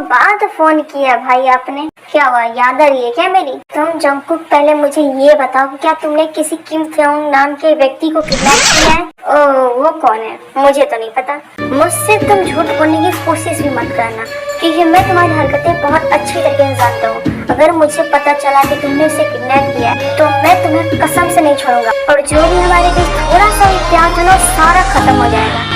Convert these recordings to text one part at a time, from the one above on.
बाद फोन किया भाई आपने? क्या हुआ, याद आ रही है क्या मेरी? तुम जंगकुक पहले मुझे ये बताओ, क्या तुमने किसी किम थ्योंग नाम के व्यक्ति को किडनैप किया है? ओह वो कौन है? मुझे तो नहीं पता। मुझसे तुम झूठ बोलने की कोशिश भी मत करना, क्योंकि मैं तुम्हारी हरकतें बहुत अच्छी तरीके से जानता हूँ। अगर मुझे पता चला कि तुमने उसे किडनैप किया है तो मैं तुम्हें कसम से नहीं छोड़ूंगा, और जो भी हमारे बीच थोड़ा सा भी प्यार था ना सारा खत्म हो जाएगा।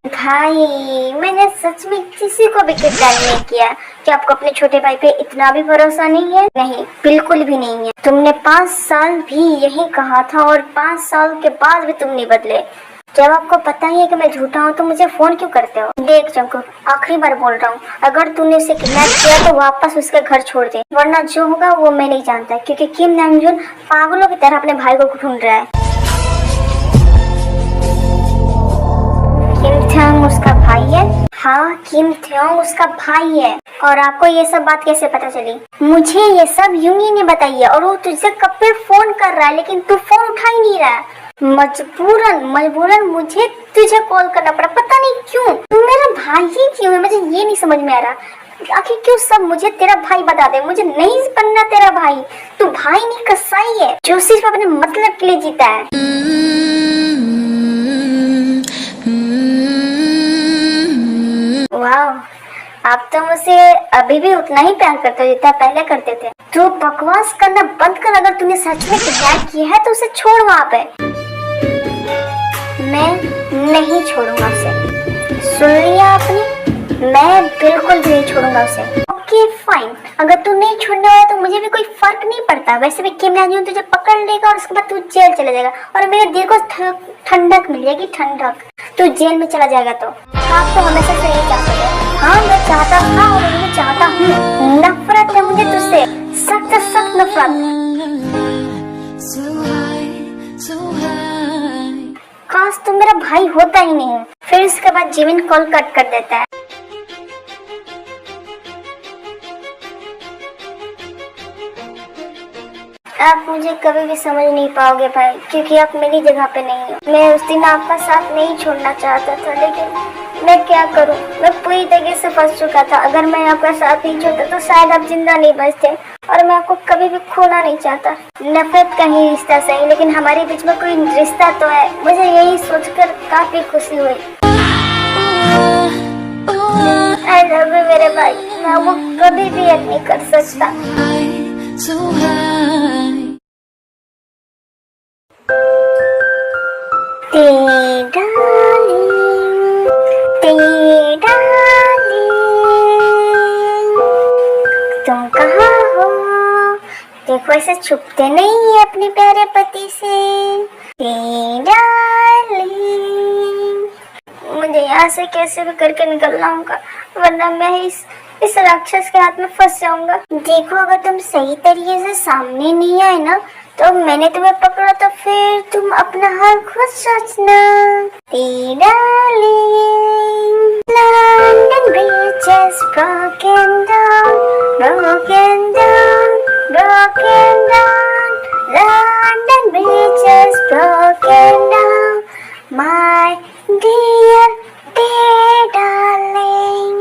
भाई मैंने सच में किसी को भी किडनैप नहीं किया। क्या आपको अपने छोटे भाई पे इतना भी भरोसा नहीं है? नहीं, बिल्कुल भी नहीं है। तुमने 5 साल भी यही कहा था और 5 साल के बाद भी तुम नहीं बदले। जब आपको पता ही है कि मैं झूठा हूँ तो मुझे फोन क्यों करते हो? देख जंगकुक, आखिरी बार बोल रहा हूँ, अगर तूने उसे किडनैप किया तो वापस उसके घर छोड़ दे, वरना जो होगा वो मैं नहीं जानता, क्योंकि किम नामजून पागलों की तरह अपने भाई को ढूंढ रहा है। किम थ्योंग उसका भाई है? हाँ, किम थ्योंग उसका भाई है। और आपको ये सब बात कैसे पता चली? मुझे ये सब यूनी ने बताई है, और वो तुझसे कब पे फोन कर रहा है लेकिन तू फोन उठा ही नहीं रहा है। मजबूरन मुझे तुझे कॉल करना पड़ा, पता नहीं क्यों। तू मेरा भाई ही क्यों है, मुझे ये नहीं समझ में आ रहा। आखिर क्यों सब मुझे तेरा भाई बता दे? मुझे नहीं बनना तेरा भाई। तू भाई नहीं, कसाई है जो सिर्फ अपने मतलब के लिए जीता है। वाह, आप तो मुझे अभी भी उतना ही प्यार करते हो जितना पहले करते थे। तू बकवास करना बंद कर। अगर तूने सच में किडनैप किया है तो उसे छोड़ वहाँ पे। मैं नहीं छोड़ूंगा उसे, सुन लिया आपने? मैं बिल्कुल भी नहीं छोड़ूंगा उसे। ओके फाइन, अगर तू नहीं छोड़ने वाला तो मुझे भी कोई फर्क नहीं पड़ता। वैसे भी किम नामजून तुझे पकड़ लेगा और उसके बाद तू जेल चले जाएगा, और मेरे दिल को ठंडक मिल जाएगी, ठंडक। तू जेल में चला जाएगा तो आप तो हमेशा से यही चाहते थे। हाँ मैं चाहता था और मैं चाहता हूँ। नफरत है मुझे तुझसे, सख्त सख्त नफरत। काश तुम मेरा भाई होता ही नहीं है। फिर उसके बाद जिमिन कॉल कट कर देता है। आप मुझे कभी भी समझ नहीं पाओगे भाई, क्योंकि आप मेरी जगह पे नहीं हो। मैं उस दिन आपका साथ नहीं छोड़ना चाहता था, लेकिन मैं क्या करूं, मैं पूरी तरीके से फंस चुका था। अगर मैं आपका साथ नहीं छोड़ता तो शायद आप जिंदा नहीं बचते, और मैं आपको कभी भी खोना नहीं चाहता। नफरत का ही रिश्ता सही, लेकिन हमारे बीच में कोई रिश्ता तो है। मुझे यही सोचकर काफी खुशी हुई। आई लव यू मेरे भाई, मैं वो कभी भी हद नहीं कर सकता। तुम कहाँ हो? देखो ऐसे छुपते नहीं है अपने प्यारे पति से। मुझे यहाँ से कैसे भी करके निकलना होगा, वरना मैं इस राक्षस के हाथ में फंस जाऊंगा। देखो अगर तुम सही तरीके से सामने नहीं आए ना तो मैंने तुम्हें पकड़ा, तो फिर तुम अपना हाल खुद सोचना। London Bridge is broken down, broken down, broken down. London Bridge is broken down, my dear, dear darling.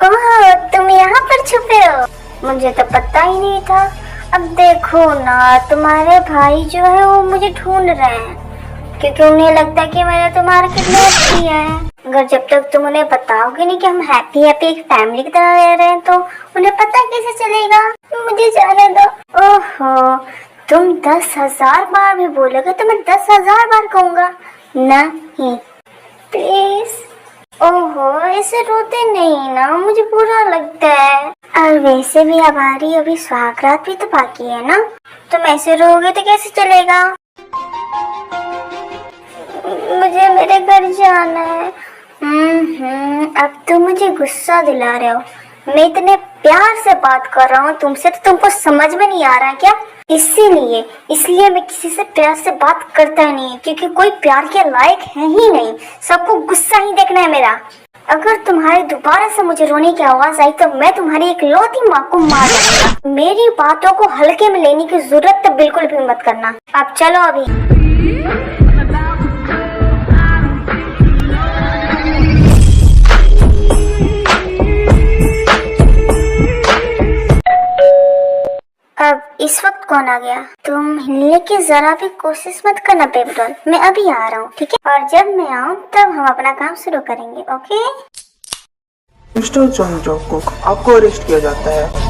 ओह, तुम यहाँ पर छुपे हो? मुझे तो पता ही नहीं था। अब देखो ना, तुम्हारे भाई जो है वो मुझे ढूंढ रहे हैं, क्योंकि उन्हें लगता है कि मैंने तुम्हारा किडनैप किया है। अगर जब तक तुम उन्हें बताओगे नहीं कि हम हैप्पी हैप्पी एक फैमिली की तरह रह रहे हैं तो उन्हें पता कैसे चलेगा? मुझे जाने दो। ओहो, तुम 10,000 बार भी बोलोगे तो मैं 10,000 बार कहूँगा नहीं, प्लीज। ओहो, ऐसे रोते नहीं ना, मुझे बुरा लगता है। और वैसे भी हमारी अभी सुहागरात भी तो बाकी है ना, तुम ऐसे रोगे तो कैसे चलेगा? मुझे मेरे घर जाना है। अब तो मुझे गुस्सा दिला रहे हो। मैं इतने प्यार से बात कर रहा हूँ तुमसे, तो तुमको समझ में नहीं आ रहा क्या? इसलिए मैं किसी से प्यार से बात करता ही नहीं, क्योंकि कोई प्यार के लायक है ही नहीं। सबको गुस्सा ही देखना है मेरा। अगर तुम्हारे दोबारा से मुझे रोने की आवाज आई तो मैं तुम्हारी एक लौती माँ को मार दूंगा। मेरी बातों को हल्के में लेने की जरूरत तो बिल्कुल भी मत करना। अब चलो अभी। कौन आ गया? तुम हिलने की जरा भी कोशिश मत करना बेबी डॉल, मैं अभी आ रहा हूँ, ठीक है? और जब मैं आऊँ तब हम अपना काम शुरू करेंगे, ओके? मिस्टर जॉन जॉकॉक, आपको अरेस्ट किया जाता है।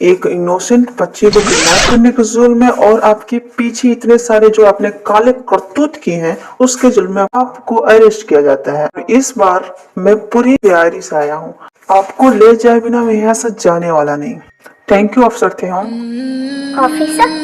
एक इनोसेंट बच्चे को किडनैप करने के जुल्म में और आपके पीछे इतने सारे जो आपने काले करतूत किए हैं उसके जुल्म में आपको अरेस्ट किया जाता है। इस बार मैं पूरी तैयारी से आया हूँ, आपको ले जाए बिना मैं यहाँ से जाने वाला नहीं। थैंक यू ऑफिसर थे हम। ऑफिसर?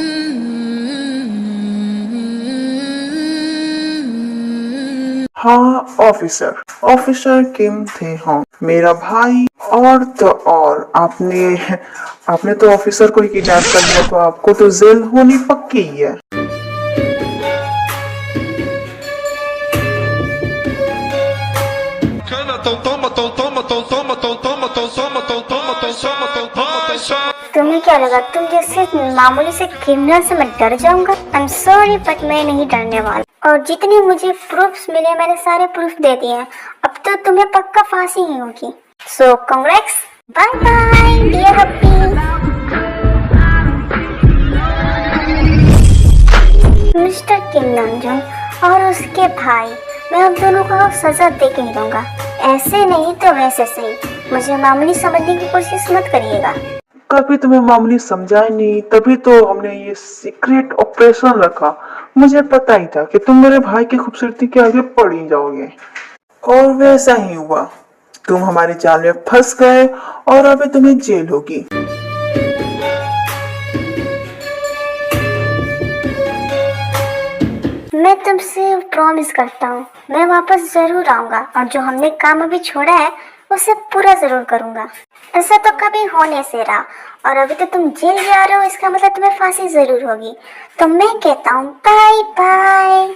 हाँ ऑफिसर, ऑफिसर किम थे हम, मेरा भाई। और तो और आपने तो ऑफिसर को ही किडनैप कर लिया, तो आपको तो जेल होनी पक्की ही है। तुम्हें क्या लगा तुम जैसे मामूली से क्रिमिनल से मैं डर जाऊंगा? आई एम सॉरी बट मैं नहीं डरने वाला। और जितने मुझे प्रूफ्स मिले मैंने सारे प्रूफ दे दिए हैं। अब तो तुम्हें पक्का फांसी ही होगी। So congrats, bye bye dear happy. Mister Kim Namjoon और उसके भाई, मैं आप दोनों को सजा दे के ही रहूंगा। ऐसे नहीं तो वैसे सही, मुझे मामूली समझने की कोशिश मत करिएगा। कभी तुम्हें मामूली समझा ही नहीं, तभी तो हमने ये सीक्रेट ऑपरेशन रखा। मुझे पता ही था कि तुम मेरे भाई की खूबसूरती के आगे पड़ ही जाओगे, और वैसा ही हुआ। तुम हमारे जाल में फंस गए और अभी तुम्हें जेल होगी। मैं तुमसे प्रॉमिस करता हूँ मैं वापस जरूर आऊंगा और जो हमने काम अभी छोड़ा है उसे पूरा जरूर करूंगा। ऐसा तो कभी हो नहीं से रहा, और अभी तो तुम जेल जा रहे हो, इसका मतलब तुम्हें फांसी जरूर होगी। तो मैं कहता हूँ बाय बाय।